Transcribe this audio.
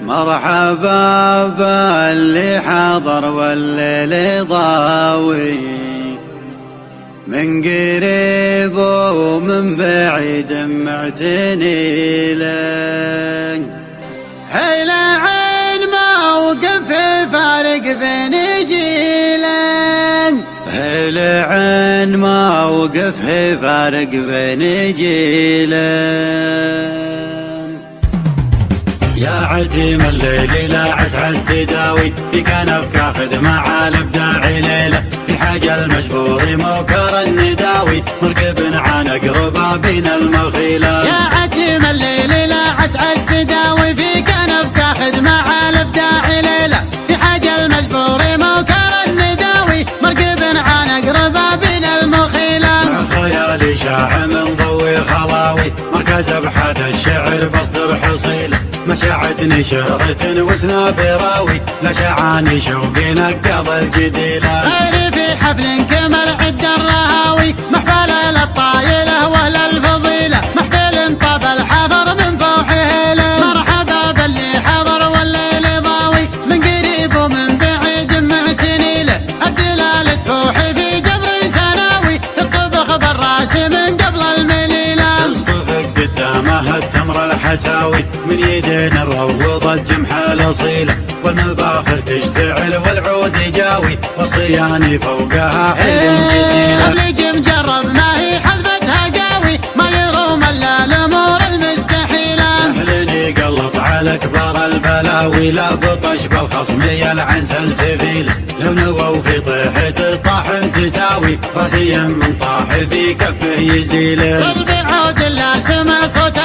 مرحبا باللي حضر والليل ضاوي، من قريب ومن بعيد معتني لك. هيل عين موقف فارق بين جيلك، هيل عين موقف فارق بين جيلك. يا عجيم الليل لا عسعس تداوي، في كنفك اخذ مع الابداع ليله، في حاجه المجبور موكر النداوي، مركب عانق ربابين المخيله. يا عجيم الليل لا عسعس تداوي، في كنفك اخذ مع الابداع ليله، في حاجه المجبور موكر النداوي، مركب عانق ربابين المخيله. مع خيالي شاع من ضوي خلاوي، مركز ابحاث الشعر بصدر حصيله، مشاعتني شهرة وسنابراوي، لشعاني شوقي نقض الجديلة. غيري في حفل كمل عد الرهاوي، محفل للطايلة واهل الفضيلة، محفل طاب الحفر من فوحه له. مرحبا باللي حضر والليل ضاوي، من قريب ومن بعيد معتني له، الدلال تفوح في جبر سناوي، الطبخ بالراس من قبل المليلة. تصطفق قدامه التمر الحساوي، من يدين الروض الجمح الاصيله، والمباخر تشتعل والعود يجاوي، والصياني فوقها حلم جديله. اللي مجرب ما هي حذفتها قاوي، ما يروم الا الامور المستحيله. اهلني قلط على كبار البلاوي، لا بطش بالخصم يلعن سلسفيل، لو نووا في طيحة الطاحن تساوي، راسي من طاح في كفه يزيله. صلب عود لا سمع صوت